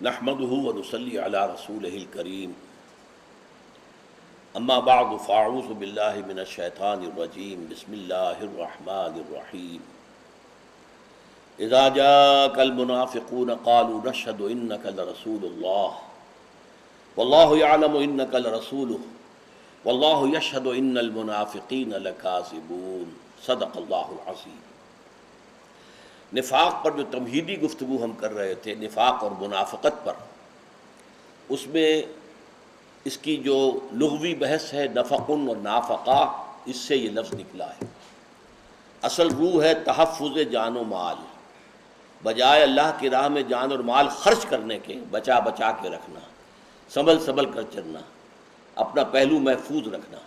نحمده ونصلي على رسوله الكريم اما بعد فاعوذ بالله من الشیطان الرجیم بسم اللہ الرحمن الرحیم اذا جاءك المنافقون قالوا نشهد انك لرسول الله والله يعلم انك لرسوله والله يشهد ان المنافقين لكاذبون صدق اللہ العظیم۔ نفاق پر جو تمہیدی گفتگو ہم کر رہے تھے، نفاق اور منافقت پر، اس میں اس کی جو لغوی بحث ہے نفقن اور نافقہ، اس سے یہ لفظ نکلا ہے۔ اصل روح ہے تحفظ جان و مال، بجائے اللہ کی راہ میں جان اور مال خرچ کرنے کے بچا بچا کے رکھنا، سنبھل سنبھل کر چلنا، اپنا پہلو محفوظ رکھنا۔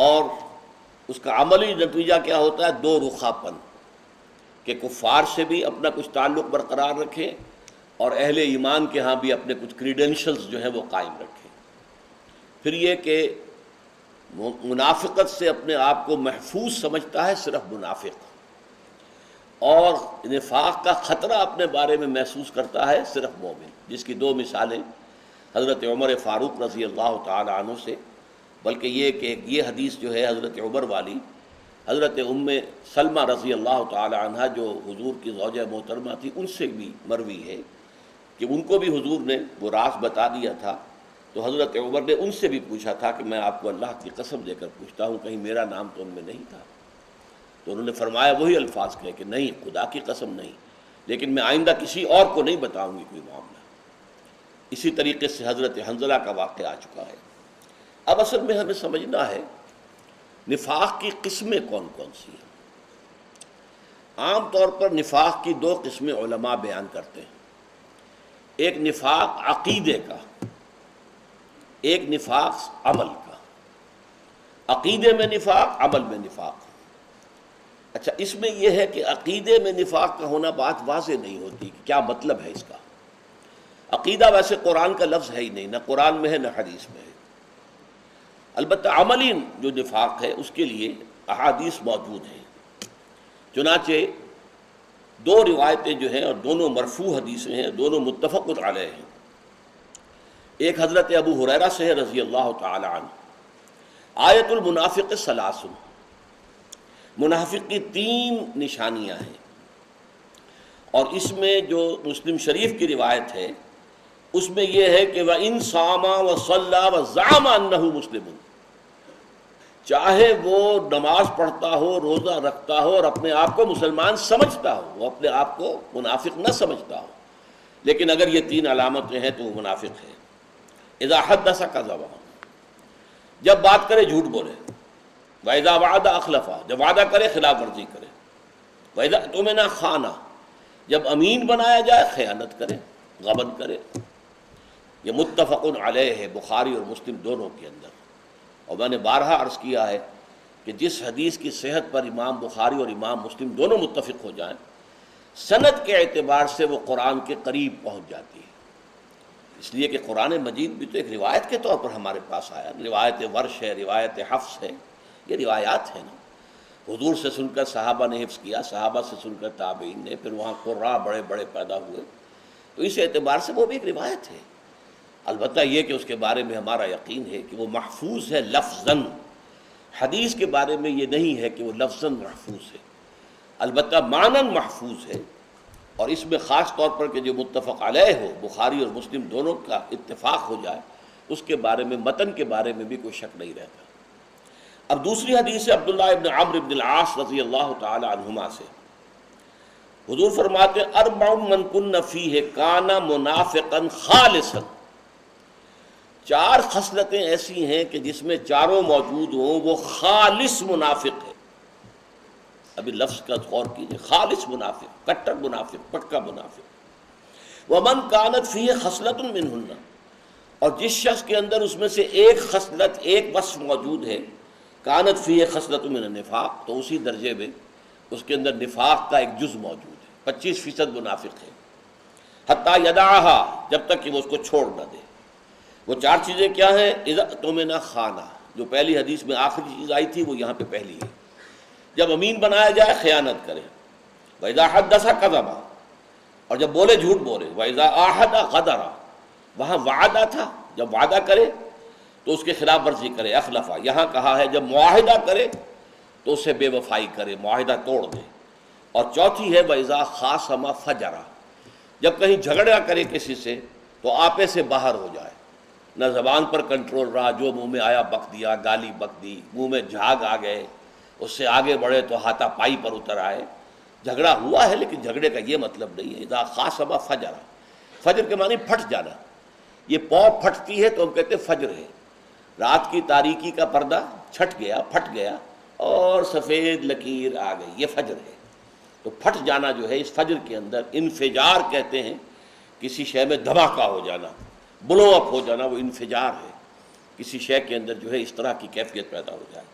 اور اس کا عملی نتیجہ کیا ہوتا ہے؟ دو رخا پن، کہ کفار سے بھی اپنا کچھ تعلق برقرار رکھے اور اہل ایمان کے ہاں بھی اپنے کچھ کریڈینشلز جو ہیں وہ قائم رکھے۔ پھر یہ کہ منافقت سے اپنے آپ کو محفوظ سمجھتا ہے صرف منافق، اور نفاق کا خطرہ اپنے بارے میں محسوس کرتا ہے صرف مومن، جس کی دو مثالیں حضرت عمر فاروق رضی اللہ تعالی عنہ سے، بلکہ یہ حدیث جو ہے حضرت عمر والی، حضرت ام سلمہ رضی اللہ تعالی عنہ جو حضور کی زوجہ محترمہ تھی، ان سے بھی مروی ہے کہ ان کو بھی حضور نے وہ راز بتا دیا تھا، تو حضرت عمر نے ان سے بھی پوچھا تھا کہ میں آپ کو اللہ کی قسم دے کر پوچھتا ہوں کہیں میرا نام تو ان میں نہیں تھا؟ تو انہوں نے فرمایا وہی الفاظ کہے کہ نہیں، خدا کی قسم نہیں، لیکن میں آئندہ کسی اور کو نہیں بتاؤں گی کوئی معاملہ۔ اسی طریقے سے حضرت حنظلہ کا واقعہ آ چکا ہے۔ اب اصل میں ہمیں سمجھنا ہے نفاق کی قسمیں کون کون سی ہیں۔ عام طور پر نفاق کی دو قسمیں علماء بیان کرتے ہیں، ایک نفاق عقیدے کا، ایک نفاق عمل کا۔ عقیدے میں نفاق، عمل میں نفاق۔ اچھا، اس میں یہ ہے کہ عقیدے میں نفاق کا ہونا بات واضح نہیں ہوتی کہ کیا مطلب ہے اس کا۔ عقیدہ ویسے قرآن کا لفظ ہے ہی نہیں، نہ قرآن میں ہے نہ حدیث میں ہے۔ البتہ عملی جو نفاق ہے اس کے لیے احادیث موجود ہیں، چنانچہ دو روایتیں جو ہیں اور دونوں مرفوع حدیثیں ہیں، دونوں متفق علیہ ہیں۔ ایک حضرت ابو ہریرہ سے ہے رضی اللہ تعالی عنہ، آیت المنافق ثلاث، منافق کی تین نشانیاں ہیں، اور اس میں جو مسلم شریف کی روایت ہے اس میں یہ ہے کہ وَإِن صَامَ وَصَلَّى وَزَعَمَ أَنَّهُ مُسْلِمٌ، چاہے وہ نماز پڑھتا ہو، روزہ رکھتا ہو اور اپنے آپ کو مسلمان سمجھتا ہو، وہ اپنے آپ کو منافق نہ سمجھتا ہو، لیکن اگر یہ تین علامتیں ہیں تو وہ منافق ہے۔ اذا حدث کذب، جب بات کرے جھوٹ بولے، واذا وعد اخلف، جب وعدہ کرے خلاف ورزی کرے، واذا اؤتمن خان، جب امین بنایا جائے خیانت کرے، غبن کرے۔ یہ متفق علیہ ہے بخاری اور مسلم دونوں کے اندر۔ اور میں نے بارہا عرض کیا ہے کہ جس حدیث کی صحت پر امام بخاری اور امام مسلم دونوں متفق ہو جائیں، سند کے اعتبار سے وہ قرآن کے قریب پہنچ جاتی ہے، اس لیے کہ قرآن مجید بھی تو ایک روایت کے طور پر ہمارے پاس آیا، روایت ورش ہے، روایت حفص ہے، یہ روایات ہیں نا۔ حضور سے سن کر صحابہ نے حفظ کیا، صحابہ سے سن کر تابعین نے، پھر وہاں قراء بڑے بڑے پیدا ہوئے، تو اس اعتبار سے وہ بھی ایک روایت ہے۔ البتہ یہ کہ اس کے بارے میں ہمارا یقین ہے کہ وہ محفوظ ہے لفظاً، حدیث کے بارے میں یہ نہیں ہے کہ وہ لفظاً محفوظ ہے، البتہ معناً محفوظ ہے۔ اور اس میں خاص طور پر کہ جو متفق علیہ ہو، بخاری اور مسلم دونوں کا اتفاق ہو جائے، اس کے بارے میں، متن کے بارے میں بھی کوئی شک نہیں رہتا۔ اب دوسری حدیث ہے عبداللہ ابن عمرو بن العاص رضی اللہ تعالی عنہما سے، حضور فرماتے ہیں اربع من کن فیہ کان منافقا خالصا، چار خصلتیں ایسی ہیں کہ جس میں چاروں موجود ہوں وہ خالص منافق ہے۔ ابھی لفظ کا غور کیجئے، خالص منافق، کٹر منافق، پکا منافق۔ ومن کانت فیہ خصلۃ منہن، اور جس شخص کے اندر اس میں سے ایک خصلت، ایک وصف موجود ہے، کانت فیہ خصلۃ من النفاق، تو اسی درجے میں اس کے اندر نفاق کا ایک جز موجود ہے، 25% منافق ہے۔ حتی یدعہا، جب تک کہ وہ اس کو چھوڑ نہ دے۔ وہ چار چیزیں کیا ہیں؟ اذا اؤتمن خان، جو پہلی حدیث میں آخری چیز آئی تھی وہ یہاں پہ پہلی ہے، جب امین بنایا جائے خیانت کرے۔ وَإِذَا حَدَّثَ كَذَبَ، اور جب بولے جھوٹ بولے. وَإِذَا عَاهَدَ غَدَرَ، وہاں وعدہ تھا جب وعدہ کرے تو اس کے خلاف ورزی کرے، اخلفا. یہاں کہا ہے جب معاہدہ کرے تو اسے بے وفائی کرے، معاہدہ توڑ دے. اور چوتھی ہے وَإِذَا خَاصَمَ فَجَرَ، جب کہیں جھگڑا کرے کسی سے تو آپے سے باہر ہو جائے، نہ زبان پر کنٹرول رہا، جو منہ میں آیا بک دیا، گالی بک دی، منہ میں جھاگ آ گئے، اس سے آگے بڑھے تو ہاتھا پائی پر اتر آئے. جھگڑا ہوا ہے لیکن جھگڑے کا یہ مطلب نہیں ہے. اذا خاصم فجر، فجر کے معنی پھٹ جانا. یہ پاؤ پھٹتی ہے تو ہم کہتے ہیں فجر ہے. رات کی تاریکی کا پردہ چھٹ گیا، پھٹ گیا اور سفید لکیر آ گئی، یہ فجر ہے. تو پھٹ جانا جو ہے اس فجر کے اندر انفجار کہتے ہیں، کسی شے میں دھماکہ ہو جانا، بلو اپ ہو جانا، وہ انفجار ہے. کسی شے کے اندر جو ہے اس طرح کی کیفیت پیدا ہو جائے.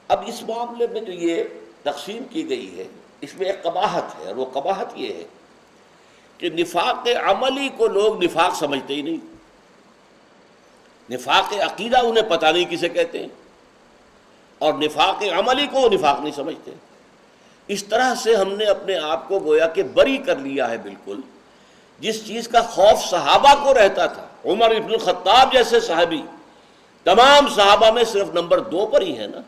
اب اس معاملے میں جو یہ تقسیم کی گئی ہے اس میں ایک قباحت ہے، اور وہ قباحت یہ ہے کہ نفاق عملی کو لوگ نفاق سمجھتے ہی نہیں. نفاق عقیدہ انہیں پتہ نہیں کسے کہتے ہیں، اور نفاق عملی کو وہ نفاق نہیں سمجھتے. اس طرح سے ہم نے اپنے آپ کو گویا کہ بری کر لیا ہے بالکل. جس چیز کا خوف صحابہ کو رہتا تھا، عمر ابن الخطاب جیسے صحابی تمام صحابہ میں صرف نمبر 2 پر ہی ہے نا،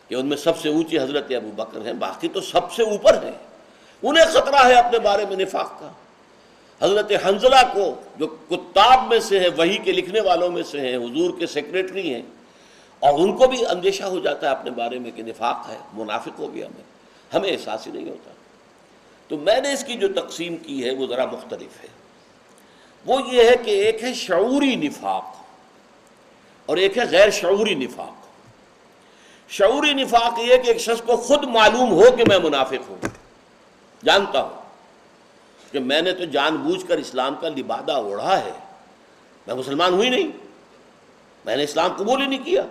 کہ ان میں سب سے اونچی حضرت ابو بکر ہیں، باقی تو سب سے اوپر ہیں. انہیں خطرہ ہے اپنے بارے میں نفاق کا. حضرت حنظلہ کو جو کتاب میں سے ہیں، وحی کے لکھنے والوں میں سے ہیں، حضور کے سیکریٹری ہیں، اور ان کو بھی اندیشہ ہو جاتا ہے اپنے بارے میں کہ نفاق ہے، منافق ہو گیا ہمیں احساس ہی نہیں ہوتا. تو میں نے اس کی جو تقسیم کی ہے وہ ذرا مختلف ہے. وہ یہ ہے کہ ایک ہے شعوری نفاق اور ایک ہے غیر شعوری نفاق. شعوری نفاق یہ کہ ایک شخص کو خود معلوم ہو کہ میں منافق ہوں، جانتا ہوں کہ میں نے تو جان بوجھ کر اسلام کا لبادہ اوڑھا ہے، میں مسلمان ہوئی نہیں، میں نے اسلام قبول ہی نہیں کیا.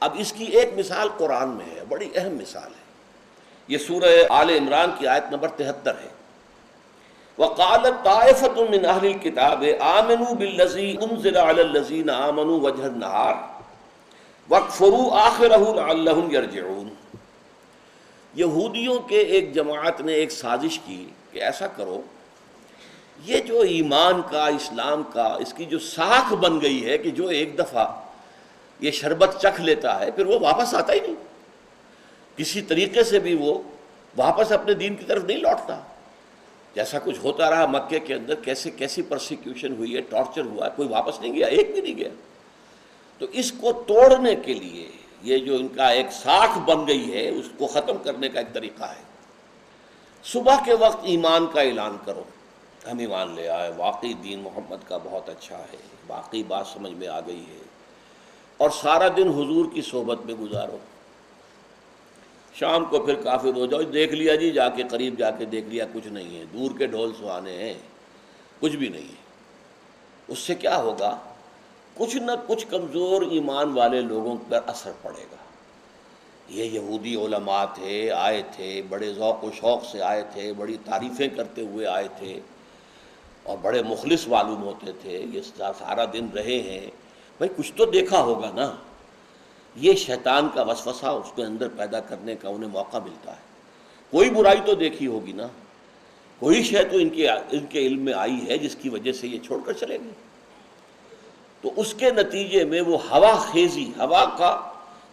اب اس کی ایک مثال قرآن میں ہے، بڑی اہم مثال ہے. یہ سورہ آل عمران کی آیت نمبر 73 ہے. وَقَالَتْ طَائِفَةٌ مِّنْ أَهْلِ الْكِتَابِ آمِنُوا بِالَّذِي أُنزِلَ عَلَى الَّذِينَ آمَنُوا وَجْهَ النَّهَارِ وَاكْفُرُوا آخِرَهُ لَعَلَّهُمْ يَرْجِعُونَ. یہودیوں کے ایک جماعت نے ایک سازش کی کہ ایسا کرو، یہ جو ایمان کا، اسلام کا، اس کی جو ساکھ بن گئی ہے کہ جو ایک دفعہ یہ شربت چکھ لیتا ہے پھر وہ واپس آتا ہی نہیں، کسی طریقے سے بھی وہ واپس اپنے دین کی طرف نہیں لوٹتا. جیسا کچھ ہوتا رہا مکے کے اندر، کیسی پرسیکیوشن ہوئی ہے، ٹارچر ہوا ہے، کوئی واپس نہیں گیا، ایک بھی نہیں گیا. تو اس کو توڑنے کے لیے یہ جو ان کا ایک ساکھ بن گئی ہے اس کو ختم کرنے کا ایک طریقہ ہے. صبح کے وقت ایمان کا اعلان کرو، ہم ایمان لے آئے، واقعی دین محمد کا بہت اچھا ہے، واقعی بات سمجھ میں آ گئی ہے، اور سارا دن حضور کی صحبت میں گزارو. شام کو پھر کافر ہو جاؤ، دیکھ لیا جی، جا کے قریب جا کے دیکھ لیا، کچھ نہیں ہے، دور کے ڈھول سہانے ہیں، کچھ بھی نہیں ہے. اس سے کیا ہوگا؟ کچھ نہ کچھ کمزور ایمان والے لوگوں پر اثر پڑے گا. یہ یہودی علماء تھے، آئے تھے، بڑے ذوق و شوق سے آئے تھے، بڑی تعریفیں کرتے ہوئے آئے تھے، اور بڑے مخلص معلوم ہوتے تھے، یہ سارا دن رہے ہیں، بھائی کچھ تو دیکھا ہوگا نا. یہ شیطان کا وسوسہ اس کے اندر پیدا کرنے کا انہیں موقع ملتا ہے. کوئی برائی تو دیکھی ہوگی نا، کوئی شے تو ان کے علم میں آئی ہے جس کی وجہ سے یہ چھوڑ کر چلے گئے. تو اس کے نتیجے میں وہ ہوا خیزی، ہوا کا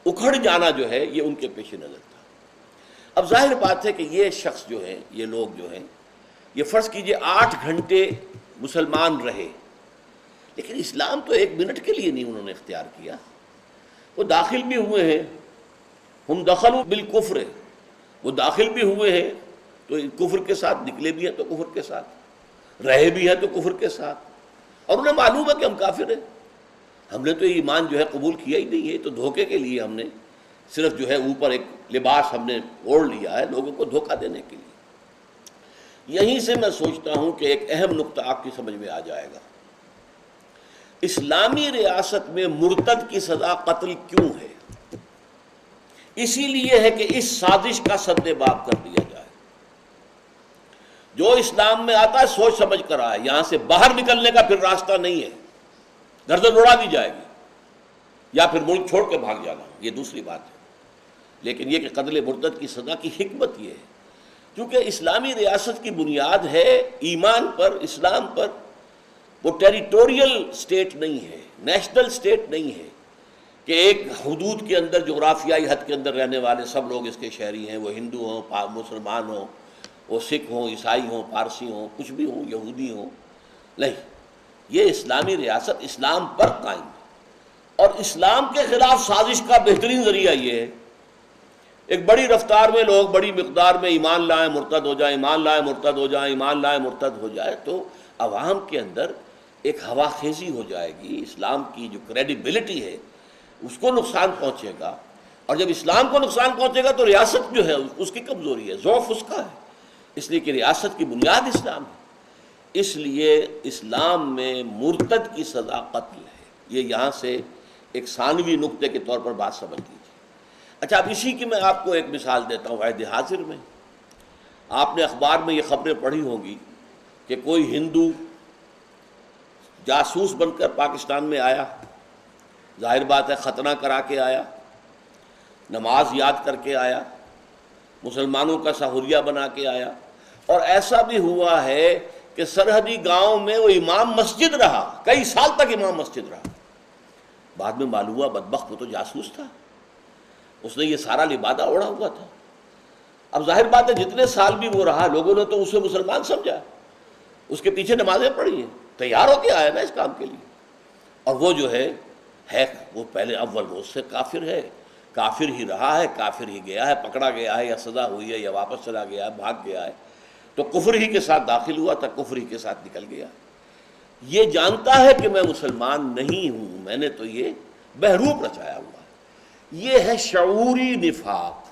اکھڑ جانا جو ہے یہ ان کے پیش نظر تھا. اب ظاہر بات ہے کہ یہ شخص جو ہے، یہ لوگ جو ہیں، یہ فرض کیجئے 8 گھنٹے مسلمان رہے، لیکن اسلام تو 1 منٹ کے لیے نہیں انہوں نے اختیار کیا. وہ داخل بھی ہوئے ہیں، ہم دخلوا بالکفر، وہ داخل بھی ہوئے ہیں تو کفر کے ساتھ، نکلے بھی ہیں تو کفر کے ساتھ، رہے بھی ہیں تو کفر کے ساتھ، اور انہیں معلوم ہے کہ ہم کافر ہیں. ہم نے تو ایمان جو ہے قبول کیا ہی نہیں ہے، تو دھوکے کے لیے ہم نے صرف جو ہے اوپر ایک لباس ہم نے اوڑھ لیا ہے لوگوں کو دھوکہ دینے کے لیے. یہیں سے میں سوچتا ہوں کہ ایک اہم نقطہ آپ کی سمجھ میں آ جائے گا. اسلامی ریاست میں مرتد کی سزا قتل کیوں ہے؟ اسی لیے ہے کہ اس سازش کا سد باب کر دیا جائے. جو اسلام میں آتا ہے سوچ سمجھ کر آئے، یہاں سے باہر نکلنے کا پھر راستہ نہیں ہے، گردن اڑا دی جائے گی، یا پھر ملک چھوڑ کے بھاگ جانا، یہ دوسری بات ہے. لیکن یہ کہ قتل مرتد کی سزا کی حکمت یہ ہے، کیونکہ اسلامی ریاست کی بنیاد ہے ایمان پر، اسلام پر. وہ ٹیریٹوریل اسٹیٹ نہیں ہے، نیشنل اسٹیٹ نہیں ہے کہ ایک حدود کے اندر، جغرافیائی حد کے اندر رہنے والے سب لوگ اس کے شہری ہیں، وہ ہندو ہوں، مسلمان ہوں، وہ سکھ ہوں، عیسائی ہوں، پارسی ہوں، کچھ بھی ہوں، یہودی ہوں. نہیں، یہ اسلامی ریاست اسلام پر قائم ہے. اور اسلام کے خلاف سازش کا بہترین ذریعہ یہ ہے، ایک بڑی رفتار میں لوگ بڑی مقدار میں ایمان لائیں مرتد ہو جائیں، ایمان لائیں مرتد ہو جائیں، ایمان لائیں مرتد ہو جائے، تو عوام کے اندر ایک ہوا خیزی ہو جائے گی. اسلام کی جو کریڈیبلٹی ہے اس کو نقصان پہنچے گا، اور جب اسلام کو نقصان پہنچے گا تو ریاست جو ہے اس کی کمزوری ہے، ضعف اس کا ہے، اس لیے کہ ریاست کی بنیاد اسلام ہے. اس لیے اسلام میں مرتد کی سزا قتل ہے. یہ یہاں سے ایک ثانوی نقطے کے طور پر بات سمجھ لیجیے. اچھا، اب اسی کی میں آپ کو ایک مثال دیتا ہوں. عہد حاضر میں آپ نے اخبار میں یہ خبریں پڑھی ہوں گی کہ کوئی ہندو جاسوس بن کر پاکستان میں آیا، ظاہر بات ہے ختنہ کرا کے آیا، نماز یاد کر کے آیا، مسلمانوں کا سہولیہ بنا کے آیا، اور ایسا بھی ہوا ہے کہ سرحدی گاؤں میں وہ امام مسجد رہا، کئی سال تک امام مسجد رہا. بعد میں معلوم ہوا بدبخت وہ تو جاسوس تھا، اس نے یہ سارا لبادہ اوڑھا ہوا تھا. اب ظاہر بات ہے جتنے سال بھی وہ رہا لوگوں نے تو اسے مسلمان سمجھا، اس کے پیچھے نمازیں پڑھی ہیں، تیار ہو کے آیا نا اس کام کے لیے. اور وہ جو ہے وہ پہلے اول روز سے کافر ہے، کافر ہی رہا ہے، کافر ہی گیا ہے، پکڑا گیا ہے یا سزا ہوئی ہے یا واپس چلا گیا ہے، بھاگ گیا ہے، تو کفر ہی کے ساتھ داخل ہوا تھا، کفر ہی کے ساتھ نکل گیا. یہ جانتا ہے کہ میں مسلمان نہیں ہوں، میں نے تو یہ بہروپ رچایا ہوا ہے. یہ ہے شعوری نفاق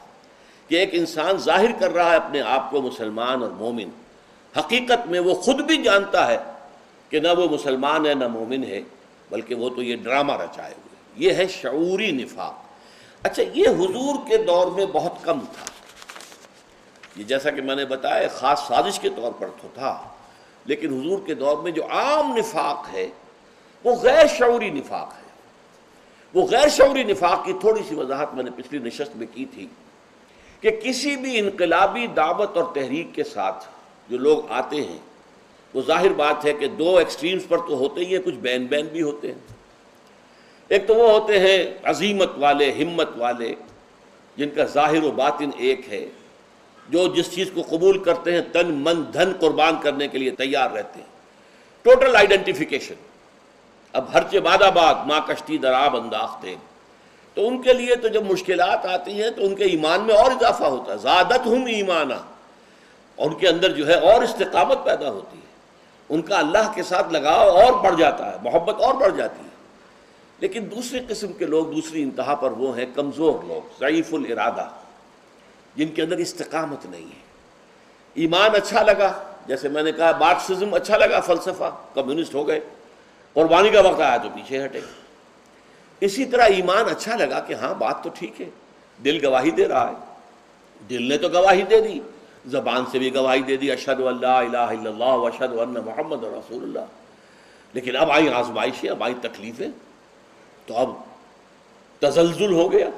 کہ ایک انسان ظاہر کر رہا ہے اپنے آپ کو مسلمان اور مومن، حقیقت میں وہ خود بھی جانتا ہے کہ نہ وہ مسلمان ہے نہ مومن ہے، بلکہ وہ تو یہ ڈرامہ رچائے ہوئے. یہ ہے شعوری نفاق. اچھا، یہ حضور کے دور میں بہت کم تھا. یہ جیسا کہ میں نے بتایا خاص سازش کے طور پر تو تھا، لیکن حضور کے دور میں جو عام نفاق ہے وہ غیر شعوری نفاق ہے. وہ غیر شعوری نفاق کی تھوڑی سی وضاحت میں نے پچھلی نشست میں کی تھی کہ کسی بھی انقلابی دعوت اور تحریک کے ساتھ جو لوگ آتے ہیں وہ ظاہر بات ہے کہ دو ایکسٹریمز پر تو ہوتے ہی ہیں، کچھ بین بین بھی ہوتے ہیں. ایک تو وہ ہوتے ہیں عزیمت والے، ہمت والے، جن کا ظاہر و باطن ایک ہے، جو جس چیز کو قبول کرتے ہیں تن من دھن قربان کرنے کے لیے تیار رہتے ہیں. Total identification. اب ہرچہ باد آباد ماں کشتی درآب انداختے، تو ان کے لیے تو جب مشکلات آتی ہیں تو ان کے ایمان میں اور اضافہ ہوتا ہے، زادتہم ایمانا، اور ان کے اندر جو ہے اور استقامت پیدا ہوتی ہے، ان کا اللہ کے ساتھ لگاؤ اور بڑھ جاتا ہے، محبت اور بڑھ جاتی ہے. لیکن دوسری قسم کے لوگ دوسری انتہا پر وہ ہیں کمزور لوگ، ضعیف الارادہ، جن کے اندر استقامت نہیں ہے. ایمان اچھا لگا، جیسے میں نے کہا مارکسزم اچھا لگا فلسفہ، کمیونسٹ ہو گئے، قربانی کا وقت آیا تو پیچھے ہٹے. اسی طرح ایمان اچھا لگا کہ ہاں بات تو ٹھیک ہے، دل گواہی دے رہا ہے، دل نے تو گواہی دے دی، زبان سے بھی گواہی دے دی، اشہد ان لا الہ الا اللہ واشہد ان محمد رسول اللہ. لیکن اب آئی آزمائشیں، اب آئی تکلیفیں، تو اب تزلزل ہو گیا،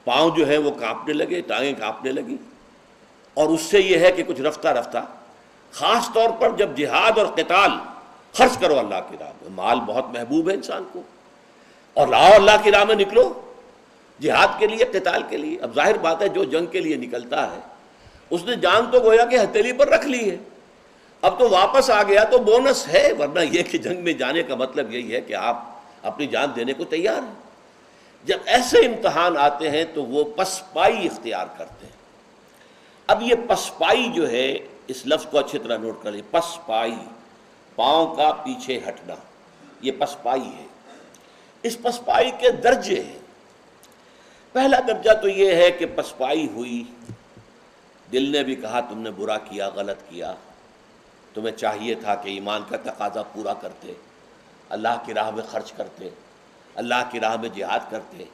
پاؤں جو ہے وہ کانپنے لگے، ٹانگیں کانپنے لگی. اور اس سے یہ ہے کہ کچھ رفتہ رفتہ، خاص طور پر جب جہاد اور قتال، خرچ کرو اللہ کی راہ میں، مال بہت محبوب ہے انسان کو، اور لاؤ اللہ کی راہ میں، نکلو جہاد کے لیے، قتال کے لیے. اب ظاہر بات ہے جو جنگ کے لیے نکلتا ہے اس نے جان تو گویا کہ ہتھیلی پر رکھ لی ہے، اب تو واپس آ گیا تو بونس ہے، ورنہ یہ کہ جنگ میں جانے کا مطلب یہی ہے کہ آپ اپنی جان دینے کو تیار ہیں. جب ایسے امتحان آتے ہیں تو وہ پسپائی اختیار کرتے ہیں. اب یہ پسپائی جو ہے، اس لفظ کو اچھی طرح نوٹ کر لیں، پسپائی، پاؤں کا پیچھے ہٹنا، یہ پسپائی ہے. اس پسپائی کے درجے ہیں. پہلا درجہ تو یہ ہے کہ پسپائی ہوئی، دل نے بھی کہا تم نے برا کیا، غلط کیا، تمہیں چاہیے تھا کہ ایمان کا تقاضا پورا کرتے، اللہ کی راہ میں خرچ کرتے، اللہ کی راہ میں جہاد کرتے.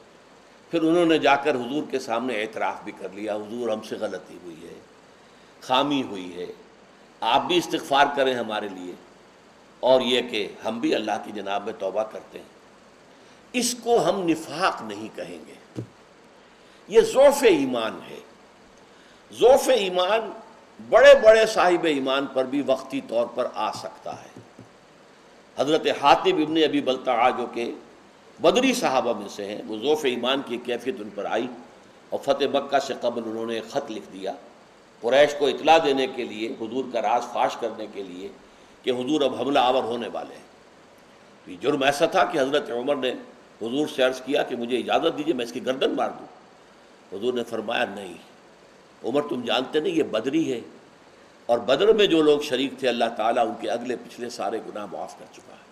پھر انہوں نے جا کر حضور کے سامنے اعتراف بھی کر لیا، حضور ہم سے غلطی ہوئی ہے، خامی ہوئی ہے، آپ بھی استغفار کریں ہمارے لیے، اور یہ کہ ہم بھی اللہ کی جناب میں توبہ کرتے ہیں. اس کو ہم نفاق نہیں کہیں گے، یہ ضعف ایمان ہے. ضعف ایمان بڑے بڑے صاحب ایمان پر بھی وقتی طور پر آ سکتا ہے۔ حضرت حاتب ابن ابی بلتعہ جو کہ بدری صحابہ میں سے ہیں، وہ ضعف ایمان کی کیفیت ان پر آئی اور فتح مکہ سے قبل انہوں نے ایک خط لکھ دیا قریش کو اطلاع دینے کے لیے، حضور کا راز فاش کرنے کے لیے کہ حضور اب حملہ آور ہونے والے ہیں۔ یہ جرم ایسا تھا کہ حضرت عمر نے حضور سے عرض کیا کہ مجھے اجازت دیجیے میں اس کی گردن مار دوں۔ حضور نے فرمایا نہیں عمر، تم جانتے نہیں یہ بدری ہے، اور بدر میں جو لوگ شریک تھے اللہ تعالیٰ ان کے اگلے پچھلے سارے گناہ معاف کر چکا ہے۔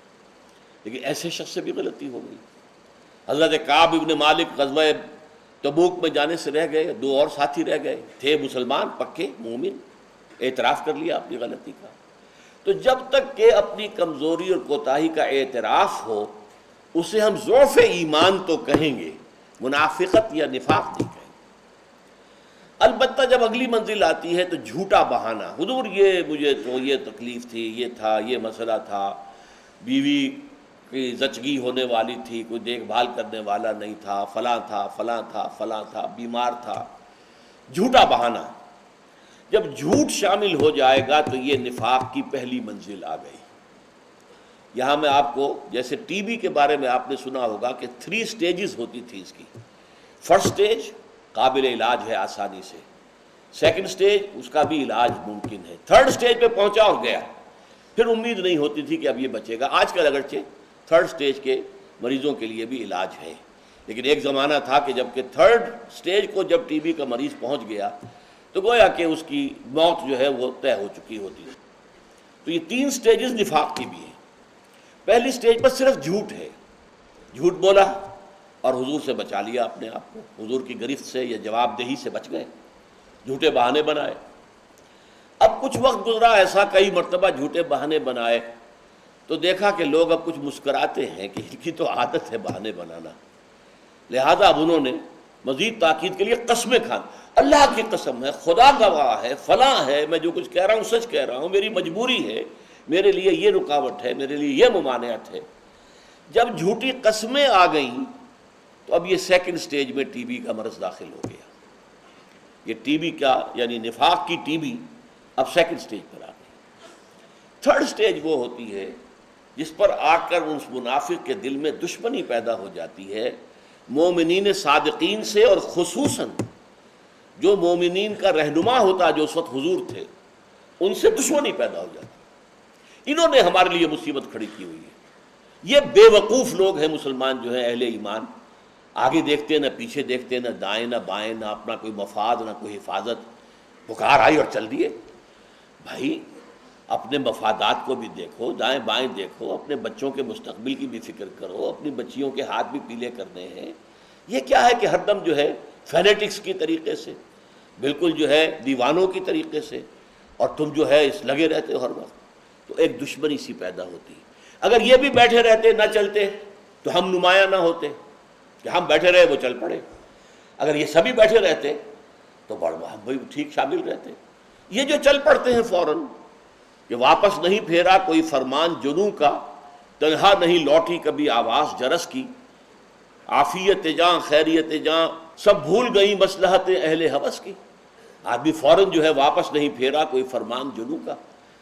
لیکن ایسے شخص سے بھی غلطی ہو گئی۔ حضرت کعب ابن مالک غزوہ تبوک میں جانے سے رہ گئے، دو اور ساتھی رہ گئے، تھے مسلمان پکے مومن، اعتراف کر لیا اپنی غلطی کا۔ تو جب تک کہ اپنی کمزوری اور کوتاہی کا اعتراف ہو اسے ہم ضعف ایمان تو کہیں گے، منافقت یا نفاق نہیں کہیں گے۔ البتہ جب اگلی منزل آتی ہے تو جھوٹا بہانہ، حضور یہ مجھے تو یہ تکلیف تھی، یہ تھا، یہ مسئلہ تھا، بیوی کی زچگی ہونے والی تھی، کوئی دیکھ بھال کرنے والا نہیں تھا، فلاں تھا فلاں تھا فلاں تھا، بیمار تھا، جھوٹا بہانہ۔ جب جھوٹ شامل ہو جائے گا تو یہ نفاق کی پہلی منزل آ گئی۔ یہاں میں آپ کو جیسے ٹی بی کے بارے میں آپ نے سنا ہوگا کہ 3 سٹیجز ہوتی تھی اس کی۔ فرسٹ سٹیج قابل علاج ہے آسانی سے، سیکنڈ سٹیج اس کا بھی علاج ممکن ہے، تھرڈ سٹیج پہ پہنچا اور گیا، پھر امید نہیں ہوتی تھی کہ اب یہ بچے گا۔ آج کل اگرچہ تھرڈ سٹیج کے مریضوں کے لیے بھی علاج ہے، لیکن ایک زمانہ تھا کہ جب کہ تھرڈ سٹیج کو جب ٹی بی کا مریض پہنچ گیا تو گویا کہ اس کی موت جو ہے وہ طے ہو چکی ہوتی ہے۔ تو یہ 3 سٹیجز نفاق کی بھی ہیں۔ پہلی سٹیج پر صرف جھوٹ ہے، جھوٹ بولا اور حضور سے بچا لیا اپنے آپ کو، حضور کی گرفت سے یا جواب دہی سے بچ گئے، جھوٹے بہانے بنائے۔ اب کچھ وقت گزرا ایسا، کئی مرتبہ جھوٹے بہانے بنائے تو دیکھا کہ لوگ اب کچھ مسکراتے ہیں کہ ان کی تو عادت ہے بہانے بنانا، لہذا اب انہوں نے مزید تاکید کے لیے قسمیں کھان، اللہ کی قسم ہے، خدا گواہ ہے، فلاں ہے، میں جو کچھ کہہ رہا ہوں سچ کہہ رہا ہوں، میری مجبوری ہے، میرے لیے یہ رکاوٹ ہے، میرے لیے یہ ممانعت ہے۔ جب جھوٹی قسمیں آ گئیں تو اب یہ سیکنڈ سٹیج میں ٹی بی کا مرض داخل ہو گیا۔ یہ ٹی بی کا یعنی نفاق کی ٹی بی اب سیکنڈ سٹیج پر آ گئی۔ تھرڈ سٹیج وہ ہوتی ہے جس پر آ کر اس منافق کے دل میں دشمنی پیدا ہو جاتی ہے مومنین صادقین سے، اور خصوصاً جو مومنین کا رہنما ہوتا جو اس وقت حضور تھے ان سے دشمنی پیدا ہو جاتی۔ انہوں نے ہمارے لیے مصیبت کھڑی کی ہوئی ہے۔ یہ بے وقوف لوگ ہیں مسلمان جو ہیں اہل ایمان، آگے دیکھتے نہ پیچھے دیکھتے، نہ دائیں نہ بائیں، نہ اپنا کوئی مفاد نہ کوئی حفاظت، پکار آئی اور چل دیے۔ بھائی اپنے مفادات کو بھی دیکھو، دائیں بائیں دیکھو، اپنے بچوں کے مستقبل کی بھی فکر کرو، اپنی بچیوں کے ہاتھ بھی پیلے کرنے ہیں۔ یہ کیا ہے کہ ہر دم جو ہے فینیٹکس کی طریقے سے، بالکل جو ہے دیوانوں کی طریقے سے، اور تم جو ہے اس لگے رہتے ہو ہر وقت، تو ایک دشمنی سی پیدا ہوتی ہے۔ اگر یہ بھی بیٹھے رہتے نہ چلتے تو ہم نمایاں نہ ہوتے کہ ہم بیٹھے رہے وہ چل پڑے، اگر یہ سبھی بیٹھے رہتے تو ہم بھی ٹھیک شامل رہتے۔ یہ جو چل پڑتے ہیں فوراً کہ واپس نہیں پھیرا کوئی فرمان جنوں کا، تنہا نہیں لوٹی کبھی آواز جرس کی، عافیت جاں خیریت جاں سب بھول گئی مصلحت اہل ہوس کی۔ آدمی فوراً جو ہے واپس نہیں پھیرا کوئی فرمان جنوں کا،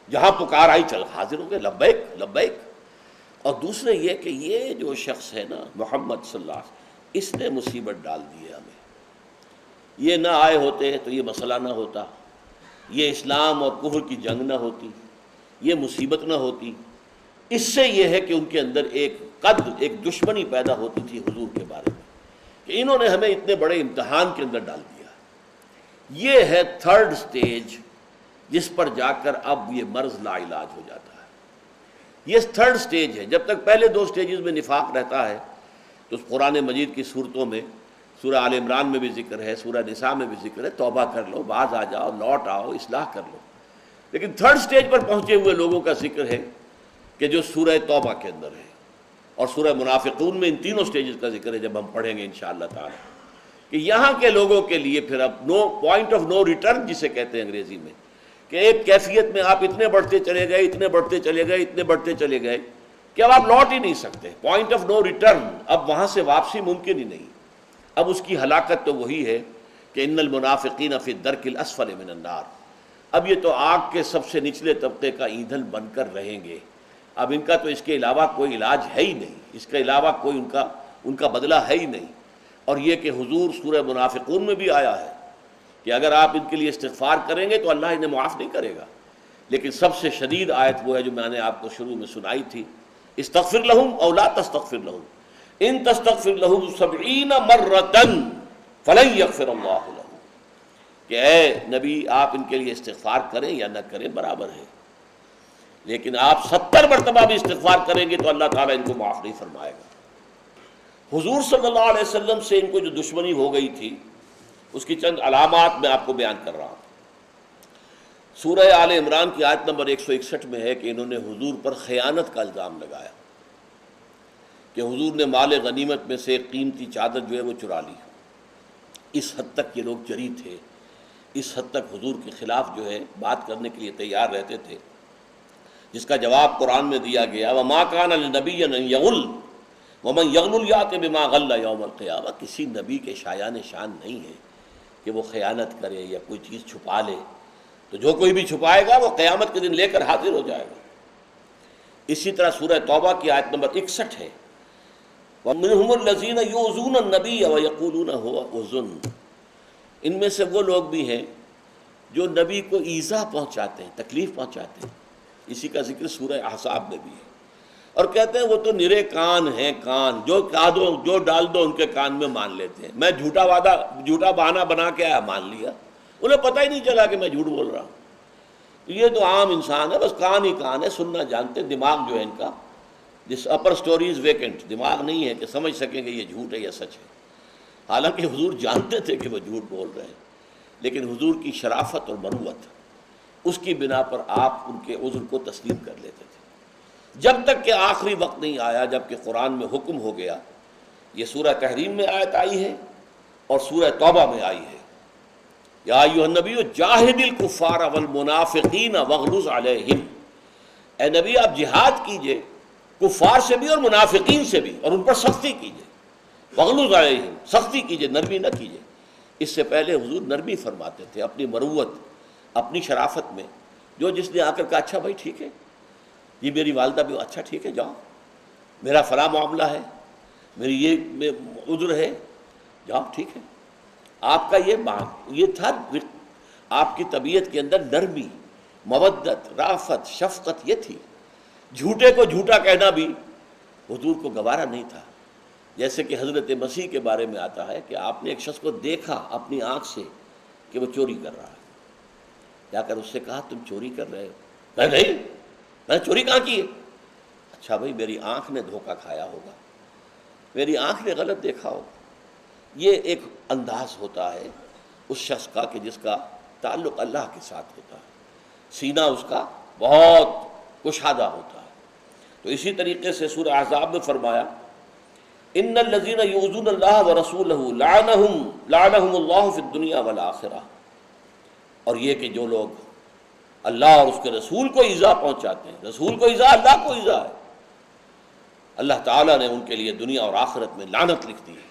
جہاں پکار آئی چل حاضر ہو گئے، لبیک لبیک۔ اور دوسرے یہ کہ یہ جو شخص ہے نا محمد صلی اللہ علیہ وسلم، اس نے مصیبت ڈال دی ہے ہمیں۔ یہ نہ آئے ہوتے تو یہ مسئلہ نہ ہوتا، یہ اسلام اور کفر کی جنگ نہ ہوتی، یہ مصیبت نہ ہوتی۔ اس سے یہ ہے کہ ان کے اندر ایک دشمنی پیدا ہوتی تھی حضور کے بارے میں، کہ انہوں نے ہمیں اتنے بڑے امتحان کے اندر ڈال دیا۔ یہ ہے تھرڈ سٹیج جس پر جا کر اب یہ مرض لا علاج ہو جاتا ہے۔ یہ تھرڈ سٹیج ہے۔ جب تک پہلے 2 سٹیجز میں نفاق رہتا ہے تو اس قرآن مجید کی صورتوں میں، سورہ آل عمران میں بھی ذکر ہے، سورہ نساء میں بھی ذکر ہے، توبہ کر لو، باز آ جاؤ، لوٹ آؤ، اصلاح کر لو۔ لیکن تھرڈ سٹیج پر پہنچے ہوئے لوگوں کا ذکر ہے کہ جو سورہ توبہ کے اندر ہے، اور سورہ منافقون میں ان تینوں سٹیجز کا ذکر ہے جب ہم پڑھیں گے انشاءاللہ تعالی، کہ یہاں کے لوگوں کے لیے پھر اب پوائنٹ آف نو ریٹرن جسے کہتے ہیں انگریزی میں، کہ ایک کیفیت میں آپ اتنے بڑھتے چلے گئے، اتنے بڑھتے چلے گئے، اتنے بڑھتے چلے گئے کہ اب آپ لوٹ ہی نہیں سکتے، پوائنٹ آف نو ریٹرن، اب وہاں سے واپسی ممکن ہی نہیں۔ اب اس کی ہلاکت تو وہی ہے کہ ان المنافقین فی الدرک الاسفل من النار، اب یہ تو آگ کے سب سے نچلے طبقے کا ایندھن بن کر رہیں گے، اب ان کا تو اس کے علاوہ کوئی علاج ہے ہی نہیں، اس کے علاوہ کوئی ان کا بدلہ ہے ہی نہیں۔ اور یہ کہ حضور سورہ منافقون میں بھی آیا ہے کہ اگر آپ ان کے لیے استغفار کریں گے تو اللہ انہیں معاف نہیں کرے گا، لیکن سب سے شدید آیت وہ ہے جو میں نے آپ کو شروع میں سنائی تھی، استغفر لہم او لا تستغفر لہم ان تستغفر لہم 70 مرۃ فلن یغفر اللہ لہم، کہ اے نبی آپ ان کے لیے استغفار کریں یا نہ کریں برابر ہے، لیکن آپ 70 مرتبہ بھی استغفار کریں گے تو اللہ تعالیٰ ان کو معاف نہیں فرمائے گا۔ حضور صلی اللہ علیہ وسلم سے ان کو جو دشمنی ہو گئی تھی اس کی چند علامات میں آپ کو بیان کر رہا ہوں۔ سورہ آل عمران کی آیت نمبر 161 میں ہے کہ انہوں نے حضور پر خیانت کا الزام لگایا کہ حضور نے مال غنیمت میں سے ایک قیمتی چادر جو ہے وہ چرا لی۔ اس حد تک یہ لوگ جری تھے، اس حد تک حضور کے خلاف جو ہے بات کرنے کے لیے تیار رہتے تھے، جس کا جواب قرآن میں دیا گیا وَمَا كَانَ لِنَبِيٍّ أَن يَغُلَّ وَمَن يَغْلُلْ يَأْتِ بِمَا غَلَّ يَوْمَ الْقِيَامَةِ، کسی نبی کے شایان شان نہیں ہے کہ وہ خیانت کرے یا کوئی چیز چھپا لے، تو جو کوئی بھی چھپائے گا وہ قیامت کے دن لے کر حاضر ہو جائے گا۔ اسی طرح سورہ توبہ کی آیت نمبر 61 ہے وَمِنْهُمُ الَّذِينَ يُؤْذُونَ النَّبِيَّ وَيَقُولُونَ هُوَ أُذُنٌ، ان میں سے وہ لوگ بھی ہیں جو نبی کو ایذا پہنچاتے ہیں، تکلیف پہنچاتے ہیں، اسی کا ذکر سورہ احزاب میں بھی ہے، اور کہتے ہیں وہ تو نرے کان ہیں، کان جو ڈال دو ان کے کان میں مان لیتے ہیں، میں جھوٹا بہانہ بنا کے آیا مان لیا، انہیں پتہ ہی نہیں چلا کہ میں جھوٹ بول رہا ہوں۔ یہ تو عام انسان ہے، بس کان ہی کان ہے، سننا جانتے، دماغ جو ہے ان کا جس اپر سٹوری از ویکنٹ، دماغ نہیں ہے کہ سمجھ سکیں کہ یہ جھوٹ ہے یا سچ ہے۔ حالانکہ حضور جانتے تھے کہ وہ جھوٹ بول رہے ہیں، لیکن حضور کی شرافت اور مروت اس کی بنا پر آپ ان کے عذر کو تسلیم کر لیتے تھے، جب تک کہ آخری وقت نہیں آیا جب کہ قرآن میں حکم ہو گیا۔ یہ سورہ تحریم میں آیت آئی ہے اور سورہ توبہ میں آئی ہے، یا ایھا النبی جاہد الکفار والمنافقین واغلظ علیہم، اے نبی آپ جہاد کیجئے کفار سے بھی اور منافقین سے بھی، اور ان پر سختی کیجئے، واغلظ علیہم، سختی کیجئے، نرمی نہ کیجئے۔ اس سے پہلے حضور نرمی فرماتے تھے اپنی مروت، اپنی شرافت میں، جو جس نے آ کر کہا اچھا بھائی ٹھیک ہے، یہ میری والدہ بھی، اچھا ٹھیک ہے جاؤ، میرا فلاں معاملہ ہے، میری یہ عذر ہے، جاؤ ٹھیک ہے۔ آپ کا یہ تھا، آپ کی طبیعت کے اندر نرمی، مودت، رافت، شفقت یہ تھی۔ جھوٹے کو جھوٹا کہنا بھی حضور کو گوارا نہیں تھا، جیسے کہ حضرت مسیح کے بارے میں آتا ہے کہ آپ نے ایک شخص کو دیکھا اپنی آنکھ سے کہ وہ چوری کر رہا ہے، جا کر اس سے کہا تم چوری کر رہے ہو؟ نہیں، میں نے چوری کہاں کی ہے؟ اچھا بھائی میری آنکھ نے دھوکہ کھایا ہوگا، میری آنکھ نے غلط دیکھا ہوگا۔ یہ ایک انداز ہوتا ہے اس شخص کا کہ جس کا تعلق اللہ کے ساتھ ہوتا ہے، سینہ اس کا بہت کشادہ ہوتا ہے۔ تو اسی طریقے سے سورہ احزاب میں فرمایا ان الذین یؤذون اللہ ورسولہ لعنہم اللہ فی الدنیا والآخرہ، اور یہ کہ جو لوگ اللہ اور اس کے رسول کو ایذا پہنچاتے ہیں، رسول کو ایذا اللہ کو ایذا ہے، اللہ تعالیٰ نے ان کے لیے دنیا اور آخرت میں لعنت لکھ دی ہے۔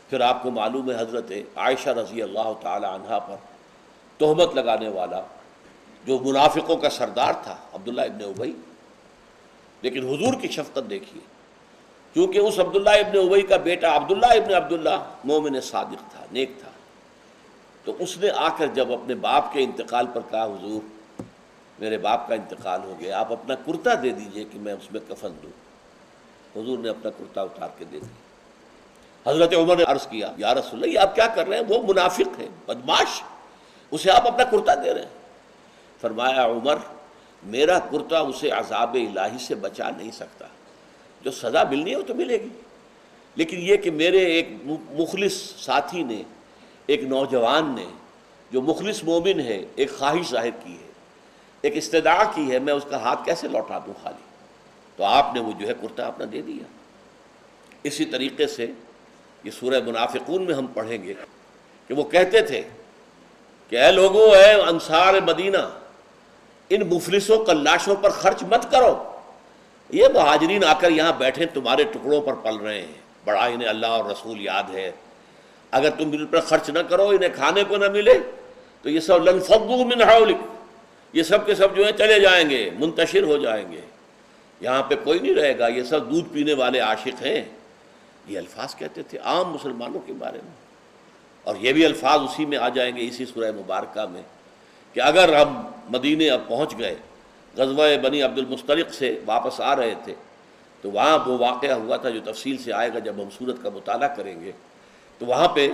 پھر آپ کو معلوم ہے حضرت عائشہ رضی اللہ تعالی عنہا پر تہمت لگانے والا جو منافقوں کا سردار تھا عبداللہ ابن ابی، لیکن حضور کی شفقت دیکھیے، کیونکہ اس عبداللہ ابن ابی کا بیٹا عبداللہ ابن عبداللہ مومن صادق تھا، نیک تھا، تو اس نے آ کر جب اپنے باپ کے انتقال پر کہا حضور میرے باپ کا انتقال ہو گیا، آپ اپنا کرتا دے دیجئے کہ میں اس میں کفن دوں۔ حضور نے اپنا کرتا اتار کے دے دیا۔ حضرت عمر نے عرض کیا یا رسول اللہ یہ آپ کیا کر رہے ہیں، وہ منافق ہے، بدماش، اسے آپ اپنا کرتا دے رہے ہیں۔ فرمایا عمر میرا کرتا اسے عذاب الہی سے بچا نہیں سکتا، جو سزا ملنی ہے وہ تو ملے گی، لیکن یہ کہ میرے ایک مخلص ساتھی نے، ایک نوجوان نے جو مخلص مومن ہے، ایک خواہش ظاہر کی ہے، ایک استدعا کی ہے، میں اس کا ہاتھ کیسے لوٹا دوں خالی؟ تو آپ نے وہ جو ہے کرتا اپنا دے دیا۔ اسی طریقے سے یہ سورہ منافقون میں ہم پڑھیں گے کہ وہ کہتے تھے کہ اے لوگو، اے انصار مدینہ، ان مفلسوں قلاشوں پر خرچ مت کرو، یہ مہاجرین آ کر یہاں بیٹھے تمہارے ٹکڑوں پر پل رہے ہیں، بڑا انہیں اللہ اور رسول یاد ہے، اگر تم ان پر خرچ نہ کرو، انہیں کھانے کو نہ ملے، تو یہ سب لنفضوا من حولک، یہ سب کے سب جو ہیں چلے جائیں گے، منتشر ہو جائیں گے، یہاں پہ کوئی نہیں رہے گا، یہ سب دودھ پینے والے عاشق ہیں. یہ الفاظ کہتے تھے عام مسلمانوں کے بارے میں. اور یہ بھی الفاظ اسی میں آ جائیں گے اسی سورہ مبارکہ میں کہ اگر ہم مدینے اب پہنچ گئے، غزوہ بنی عبد المستلق سے واپس آ رہے تھے، تو وہاں وہ واقعہ ہوا تھا جو تفصیل سے آئے گا جب ہم سورت کا مطالعہ کریں گے. تو وہاں پہ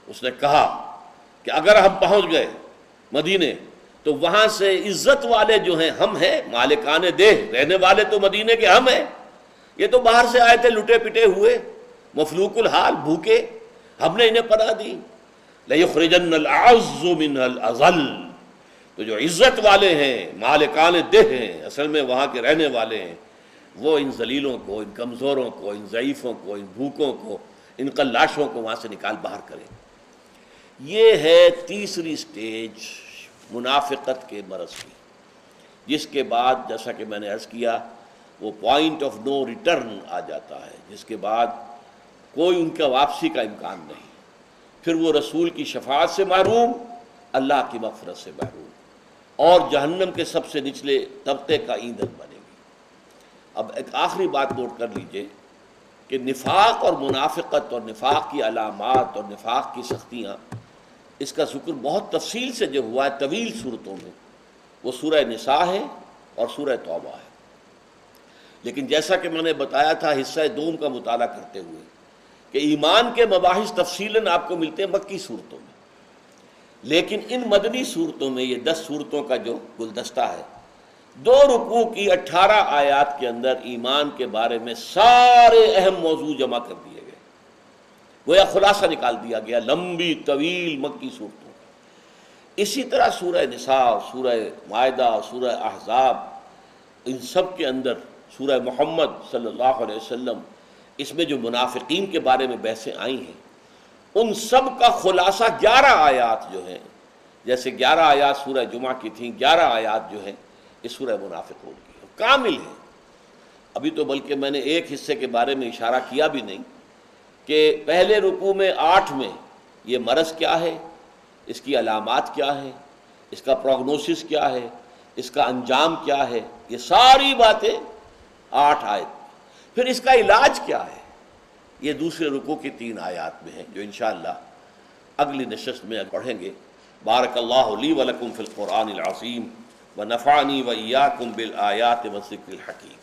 اس نے کہا کہ اگر ہم پہنچ گئے مدینے تو وہاں سے عزت والے جو ہیں ہم ہیں، مالکان دہ، رہنے والے تو مدینے کے ہم ہیں. یہ تو باہر سے آئے تھے لٹے پٹے ہوئے، مفلوق الحال، بھوکے، ہم نے انہیں پناہ دی. لَيُخْرِجَنَّ الْأَعَزُّ مِنْهَا الْأَذَلَّ، تو جو عزت والے ہیں، مالکان دہ ہیں، اصل میں وہاں کے رہنے والے ہیں، وہ ان ذلیلوں کو، ان کمزوروں کو، ان ضعیفوں کو، ان بھوکوں کو، ان قلاشوں کو وہاں سے نکال باہر کریں. یہ ہے تیسری سٹیج منافقت کے مرض کی، جس کے بعد جیسا کہ میں نے عرض کیا وہ پوائنٹ آف نو ریٹرن آ جاتا ہے، جس کے بعد کوئی ان کا واپسی کا امکان نہیں. پھر وہ رسول کی شفاعت سے محروم، اللہ کی مغفرت سے محروم، اور جہنم کے سب سے نچلے طبقے کا ایندھن بنے گی. اب ایک آخری بات نوٹ کر لیجئے کہ نفاق اور منافقت اور نفاق کی علامات اور نفاق کی سختیاں، اس کا ذکر بہت تفصیل سے جو ہوا ہے طویل صورتوں میں، وہ سورہ نساء ہے اور سورہ توبہ ہے. لیکن جیسا کہ میں نے بتایا تھا حصہ دوم کا مطالعہ کرتے ہوئے کہ ایمان کے مباحث تفصیلاً آپ کو ملتے ہیں مکی صورتوں میں، لیکن ان مدنی صورتوں میں یہ 10 صورتوں کا جو گلدستہ ہے، 2 رکوع کی 18 آیات کے اندر ایمان کے بارے میں سارے اہم موضوع جمع کر دیے گئے، گویا خلاصہ نکال دیا گیا لمبی طویل مکی صورتوں. اسی طرح سورہ نساء، سورہ مائدہ، سورہ احزاب، ان سب کے اندر سورہ محمد صلی اللہ علیہ وسلم، اس میں جو منافقین کے بارے میں بحثیں آئی ہیں، ان سب کا خلاصہ 11 آیات جو ہیں، جیسے 11 آیات سورہ جمعہ کی تھیں، 11 آیات جو ہیں اس سورہ منافقون کی کامل ہیں. ابھی تو بلکہ میں نے ایک حصے کے بارے میں اشارہ کیا بھی نہیں کہ پہلے رکوع میں 8 میں یہ مرض کیا ہے، اس کی علامات کیا ہے، اس کا پروگنوسس کیا ہے، اس کا انجام کیا ہے، یہ ساری باتیں 8 آیت. پھر اس کا علاج کیا ہے، یہ دوسرے رکوع کی 3 آیات میں ہیں جو انشاءاللہ اگلی نشست میں پڑھیں گے. بارک اللہ لی ولکم فی القرآن العظیم ونفعنی وإیاکم بالآیات والذکر الحکیم.